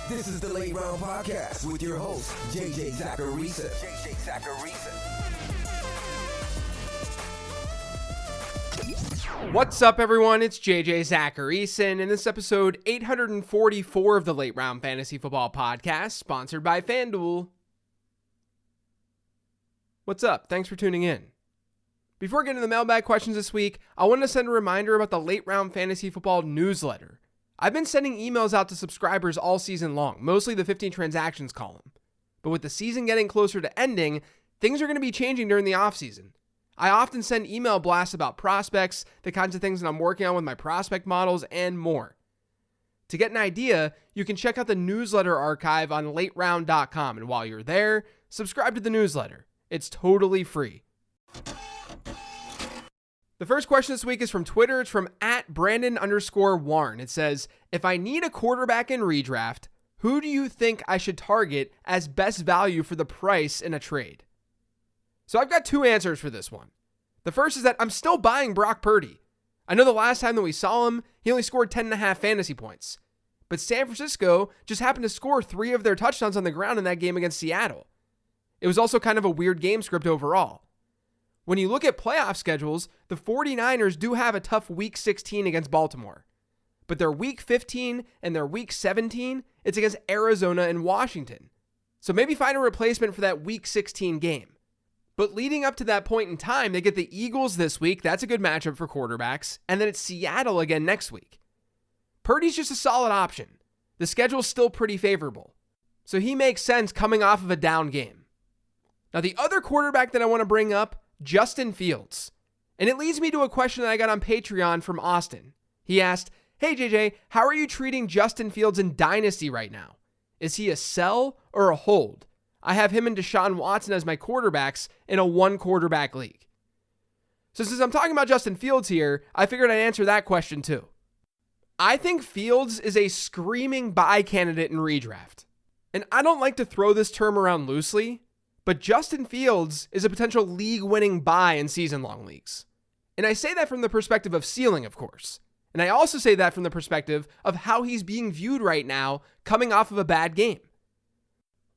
This is the Late Round Podcast with your host, JJ Zacharisa. What's up, everyone? It's JJ Zacharisa, and in this episode 844 of the Late Round Fantasy Football Podcast, sponsored by FanDuel. What's up? Thanks for tuning in. Before getting to the mailbag questions this week, I want to send a reminder about the Late Round Fantasy Football newsletter. I've been sending emails out to subscribers all season long, mostly the 15 transactions column. But with the season getting closer to ending, things are going to be changing during the offseason. I often send email blasts about prospects, the kinds of things that I'm working on with my prospect models, and more. To get an idea, you can check out the newsletter archive on lateround.com, and while you're there, subscribe to the newsletter. It's totally free. The first question this week is from Twitter. It's from @Brandon_Warren. It says, if I need a quarterback in redraft, who do you think I should target as best value for the price in a trade? So I've got two answers for this one. The first is that I'm still buying Brock Purdy. I know the last time that we saw him, he only scored 10.5 fantasy points. But San Francisco just happened to score 3 of their touchdowns on the ground in that game against Seattle. It was also kind of a weird game script overall. When you look at playoff schedules, the 49ers do have a tough Week 16 against Baltimore. But their Week 15 and their Week 17, it's against Arizona and Washington. So maybe find a replacement for that Week 16 game. But leading up to that point in time, they get the Eagles this week. That's a good matchup for quarterbacks. And then it's Seattle again next week. Purdy's just a solid option. The schedule's still pretty favorable. So he makes sense coming off of a down game. Now the other quarterback that I want to bring up, Justin Fields. And it leads me to a question that I got on Patreon from Austin. He asked, hey JJ, how are you treating Justin Fields in Dynasty right now? Is he a sell or a hold? I have him and Deshaun Watson as my quarterbacks in a 1-quarterback league. So since I'm talking about Justin Fields here, I figured I'd answer that question too. I think Fields is a screaming buy candidate in redraft. And I don't like to throw this term around loosely, but Justin Fields is a potential league-winning buy in season-long leagues. And I say that from the perspective of ceiling, of course. And I also say that from the perspective of how he's being viewed right now, coming off of a bad game.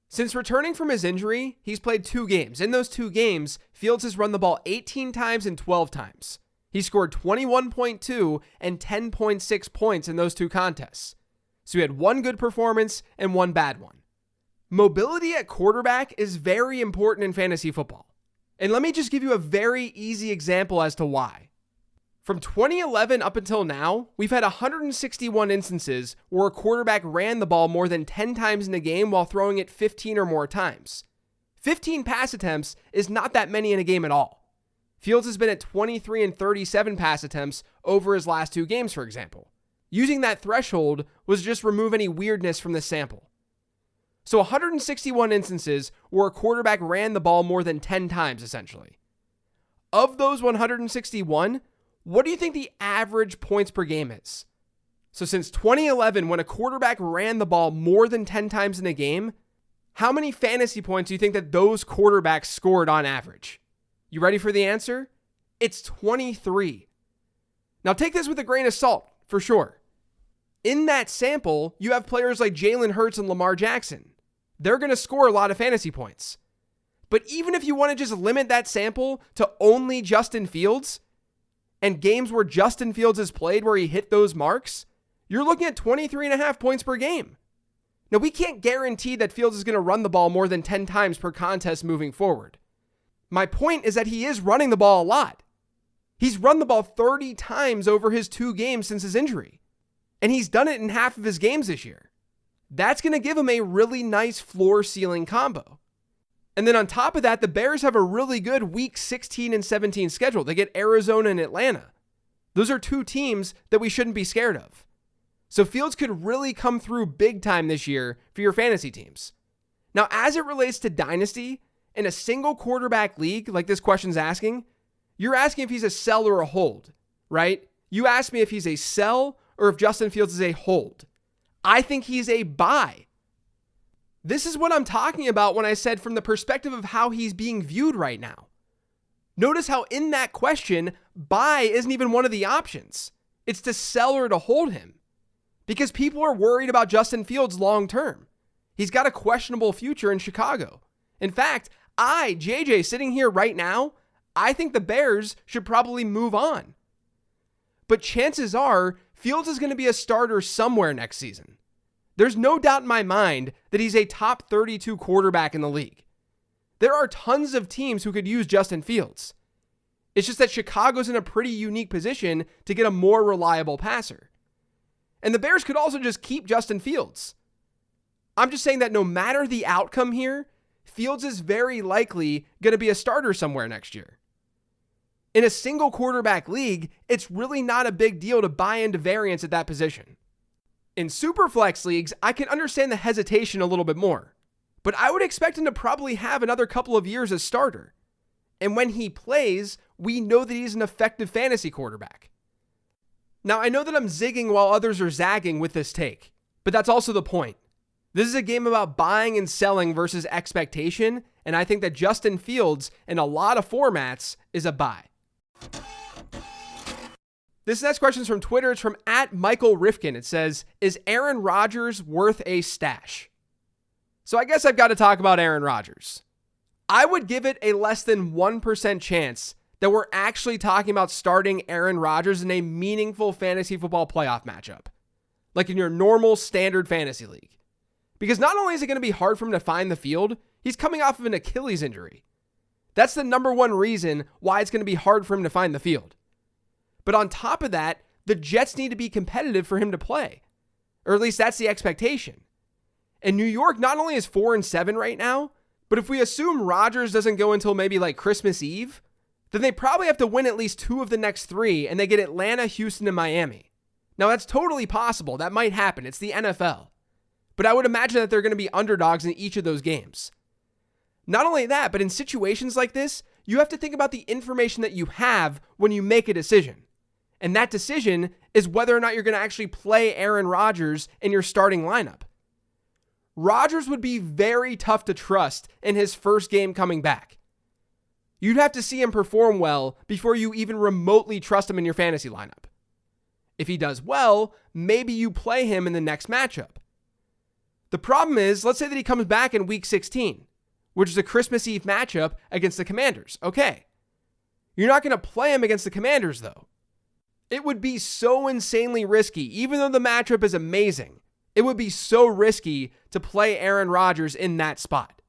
Since returning from his injury, he's played 2 games. In those 2 games, Fields has run the ball 18 times and 12 times. He scored 21.2 and 10.6 points in those 2 contests. So he had 1 good performance and 1 bad one. Mobility at quarterback is very important in fantasy football. And let me just give you a very easy example as to why. From 2011 up until now, we've had 161 instances where a quarterback ran the ball more than 10 times in a game while throwing it 15 or more times. 15 pass attempts is not that many in a game at all. Fields has been at 23 and 37 pass attempts over his last 2 games, for example. Using that threshold was just remove any weirdness from the sample. So 161 instances where a quarterback ran the ball more than 10 times, essentially. Of those 161, what do you think the average points per game is? So since 2011, when a quarterback ran the ball more than 10 times in a game, how many fantasy points do you think that those quarterbacks scored on average? You ready for the answer? It's 23. Now take this with a grain of salt, for sure. In that sample, you have players like Jalen Hurts and Lamar Jackson. They're going to score a lot of fantasy points. But even if you want to just limit that sample to only Justin Fields, and games where Justin Fields has played where he hit those marks, you're looking at 23.5 points per game. Now, we can't guarantee that Fields is going to run the ball more than 10 times per contest moving forward. My point is that he is running the ball a lot. He's run the ball 30 times over his 2 games since his injury. And he's done it in half of his games this year. That's going to give him a really nice floor-ceiling combo. And then on top of that, the Bears have a really good Week 16 and 17 schedule. They get Arizona and Atlanta. Those are 2 teams that we shouldn't be scared of. So Fields could really come through big time this year for your fantasy teams. Now, as it relates to Dynasty, in a single quarterback league, like this question's asking, you're asking if he's a sell or a hold, right? You asked me if he's a sell or if Justin Fields is a hold. I think he's a buy. This is what I'm talking about when I said from the perspective of how he's being viewed right now. Notice how in that question, buy isn't even one of the options. It's to sell or to hold him. because people are worried about Justin Fields long term. He's got a questionable future in Chicago. In fact, JJ, sitting here right now, I think the Bears should probably move on. But chances are, Fields is going to be a starter somewhere next season. There's no doubt in my mind that he's a top 32 quarterback in the league. There are tons of teams who could use Justin Fields. It's just that Chicago's in a pretty unique position to get a more reliable passer. And the Bears could also just keep Justin Fields. I'm just saying that no matter the outcome here, Fields is very likely going to be a starter somewhere next year. In a single quarterback league, it's really not a big deal to buy into variance at that position. In Superflex leagues, I can understand the hesitation a little bit more, but I would expect him to probably have another couple of years as starter. And when he plays, we know that he's an effective fantasy quarterback. Now, I know that I'm zigging while others are zagging with this take, but that's also the point. This is a game about buying and selling versus expectation, and I think that Justin Fields, in a lot of formats, is a buy. This next question is from Twitter. It's from @Michael Rifkin. It says, is Aaron Rodgers worth a stash? So I guess I've got to talk about Aaron Rodgers. I would give it a less than 1% chance that we're actually talking about starting Aaron Rodgers in a meaningful fantasy football playoff matchup, like in your normal standard fantasy league. Because not only is it going to be hard for him to find the field, he's coming off of an Achilles injury. That's the number one reason why it's going to be hard for him to find the field. But on top of that, the Jets need to be competitive for him to play. Or at least that's the expectation. And New York not only is 4-7 right now, but if we assume Rodgers doesn't go until maybe like Christmas Eve, then they probably have to win at least 2 of the next 3, and they get Atlanta, Houston, and Miami. Now that's totally possible. That might happen. It's the NFL. But I would imagine that they're going to be underdogs in each of those games. Not only that, but in situations like this, you have to think about the information that you have when you make a decision. And that decision is whether or not you're going to actually play Aaron Rodgers in your starting lineup. Rodgers would be very tough to trust in his first game coming back. You'd have to see him perform well before you even remotely trust him in your fantasy lineup. If he does well, maybe you play him in the next matchup. The problem is, let's say that he comes back in week 16, which is a Christmas Eve matchup against the Commanders. Okay. You're not going to play him against the Commanders, though. It would be so insanely risky, even though the matchup is amazing. It would be so risky to play Aaron Rodgers in that spot.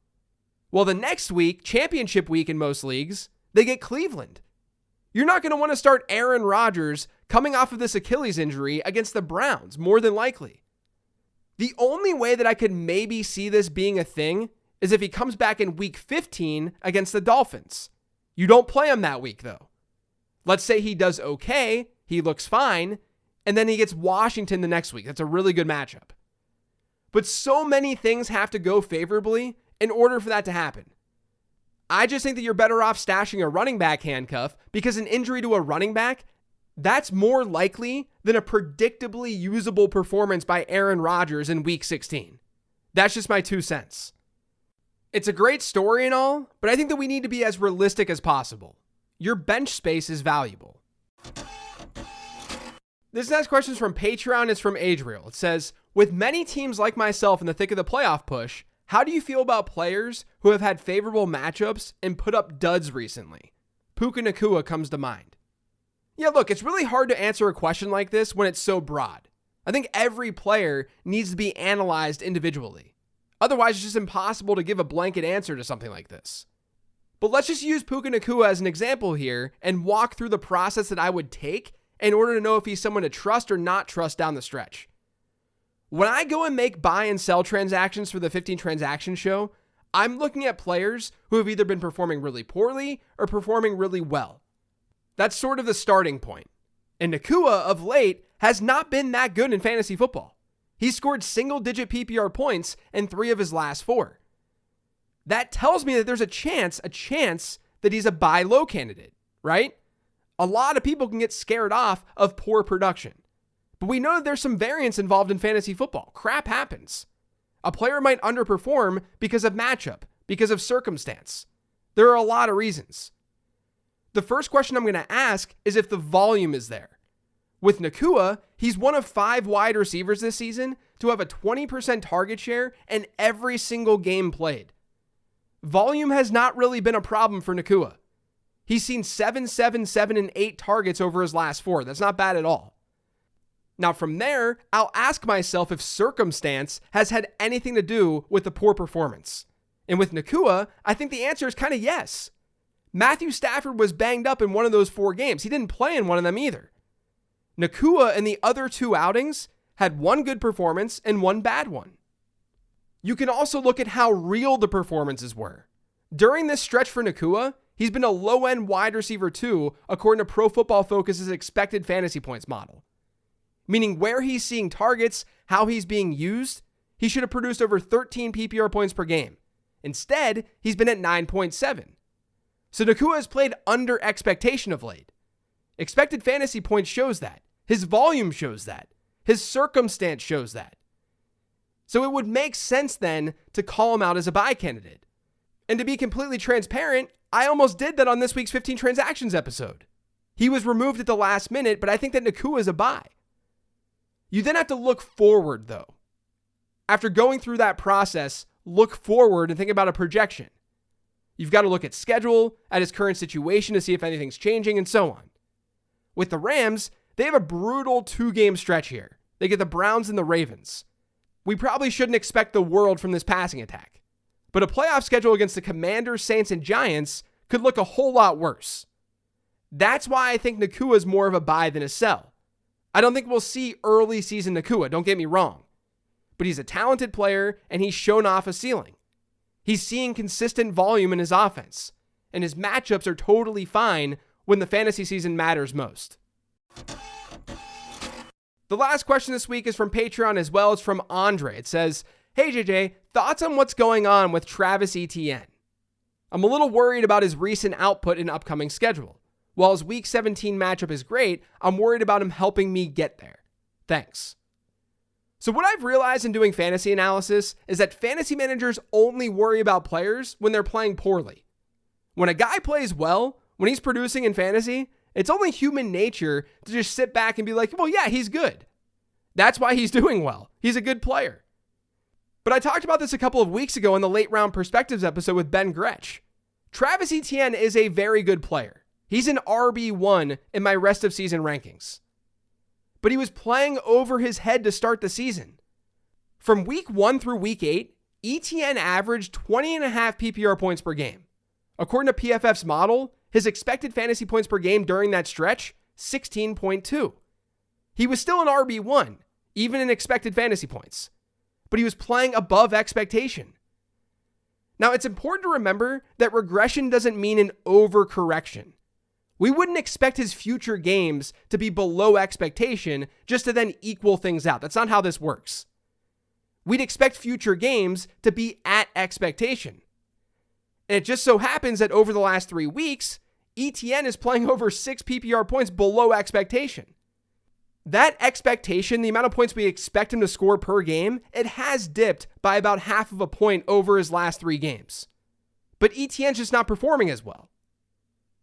Well, the next week, championship week in most leagues, they get Cleveland. You're not going to want to start Aaron Rodgers coming off of this Achilles injury against the Browns, more than likely. The only way that I could maybe see this being a thing is if he comes back in week 15 against the Dolphins. You don't play him that week, though. Let's say he does okay, he looks fine, and then he gets Washington the next week. That's a really good matchup. But so many things have to go favorably in order for that to happen. I just think that you're better off stashing a running back handcuff because an injury to a running back, that's more likely than a predictably usable performance by Aaron Rodgers in week 16. That's just my 2 cents. It's a great story and all, but I think that we need to be as realistic as possible. Your bench space is valuable. This next question is from Patreon. It's from Adriel. It says, with many teams like myself in the thick of the playoff push, how do you feel about players who have had favorable matchups and put up duds recently? Puka Nacua comes to mind. Yeah, look, it's really hard to answer a question like this when it's so broad. I think every player needs to be analyzed individually. Otherwise, it's just impossible to give a blanket answer to something like this. But let's just use Puka Nacua as an example here and walk through the process that I would take in order to know if he's someone to trust or not trust down the stretch. When I go and make buy and sell transactions for the 15 transaction show, I'm looking at players who have either been performing really poorly or performing really well. That's sort of the starting point. And Nacua of late has not been that good in fantasy football. He's scored single-digit PPR points in 3 of his last 4. That tells me that there's a chance that he's a buy low candidate, right? A lot of people can get scared off of poor production. But we know that there's some variance involved in fantasy football. Crap happens. A player might underperform because of matchup, because of circumstance. There are a lot of reasons. The first question I'm going to ask is if the volume is there. With Nacua, he's one of 5 wide receivers this season to have a 20% target share in every single game played. Volume has not really been a problem for Nacua. He's seen 7, 7, 7, and 8 targets over his last 4. That's not bad at all. Now from there, I'll ask myself if circumstance has had anything to do with the poor performance. And with Nacua, I think the answer is kind of yes. Matthew Stafford was banged up in one of those 4 games. He didn't play in one of them either. Nacua in the other 2 outings had 1 good performance and 1 bad one. You can also look at how real the performances were. During this stretch for Nacua, he's been a low-end wide receiver 2 according to Pro Football Focus's expected fantasy points model. Meaning where he's seeing targets, how he's being used, he should have produced over 13 PPR points per game. Instead, he's been at 9.7. So Nacua has played under expectation of late. Expected fantasy points shows that. His volume shows that. His circumstance shows that. So it would make sense then to call him out as a buy candidate. And to be completely transparent, I almost did that on this week's 15 Transactions episode. He was removed at the last minute, but I think that Nacua is a buy. You then have to look forward though. After going through that process, look forward and think about a projection. You've got to look at schedule, at his current situation to see if anything's changing, and so on. With the Rams, they have a brutal 2-game stretch here. They get the Browns and the Ravens. We probably shouldn't expect the world from this passing attack. But a playoff schedule against the Commanders, Saints, and Giants could look a whole lot worse. That's why I think Nacua is more of a buy than a sell. I don't think we'll see early season Nacua, don't get me wrong. But he's a talented player, and he's shown off a ceiling. He's seeing consistent volume in his offense, and his matchups are totally fine when the fantasy season matters most. The last question this week is from Patreon as well as from Andre. It says, "Hey JJ, thoughts on what's going on with Travis Etienne? I'm a little worried about his recent output and upcoming schedule. While his week 17 matchup is great, I'm worried about him helping me get there. Thanks." So what I've realized in doing fantasy analysis is that fantasy managers only worry about players when they're playing poorly. When a guy plays well, when he's producing in fantasy, it's only human nature to just sit back and be like, well, yeah, he's good. That's why he's doing well. He's a good player. But I talked about this a couple of weeks ago in the late round perspectives episode with Ben Gretsch. Travis Etienne is a very good player. He's an RB1 in my rest of season rankings. But he was playing over his head to start the season. From week 1 through week 8, Etienne averaged 20.5 PPR points per game. According to PFF's model, his expected fantasy points per game during that stretch, 16.2. He was still an RB1, even in expected fantasy points. But he was playing above expectation. Now, it's important to remember that regression doesn't mean an overcorrection. We wouldn't expect his future games to be below expectation just to then equal things out. That's not how this works. We'd expect future games to be at expectation. And it just so happens that over the last 3 weeks, Etienne is playing over 6 PPR points below expectation. That expectation, the amount of points we expect him to score per game, it has dipped by about half of a point over his last 3 games. But Etienne's just not performing as well.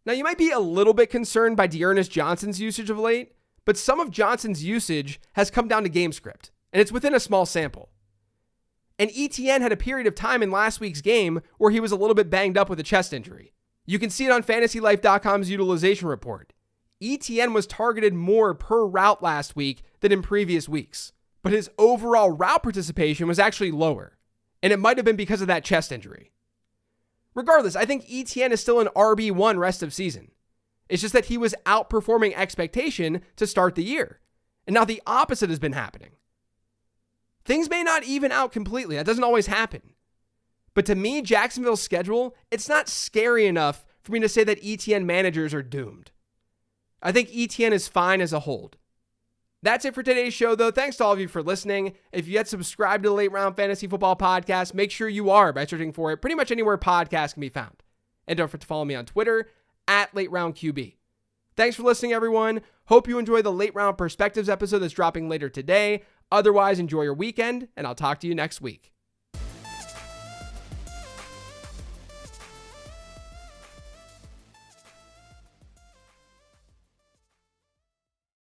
Now, you might be a little bit concerned by Dearness Johnson's usage of late, but some of Johnson's usage has come down to game script, and it's within a small sample. And Etienne had a period of time in last week's game where he was a little bit banged up with a chest injury. You can see it on FantasyLife.com's utilization report. Etienne was targeted more per route last week than in previous weeks, but his overall route participation was actually lower, and it might have been because of that chest injury. Regardless, I think Etienne is still an RB1 rest of season. It's just that he was outperforming expectation to start the year. And now the opposite has been happening. Things may not even out completely. That doesn't always happen. But to me, Jacksonville's schedule, it's not scary enough for me to say that Etienne managers are doomed. I think Etienne is fine as a hold. That's it for today's show, though. Thanks to all of you for listening. If you yet subscribed to the Late Round Fantasy Football Podcast, make sure you are by searching for it pretty much anywhere podcasts can be found. And don't forget to follow me on Twitter @LateRoundQB. Thanks for listening, everyone. Hope you enjoy the Late Round Perspectives episode that's dropping later today. Otherwise, enjoy your weekend, and I'll talk to you next week.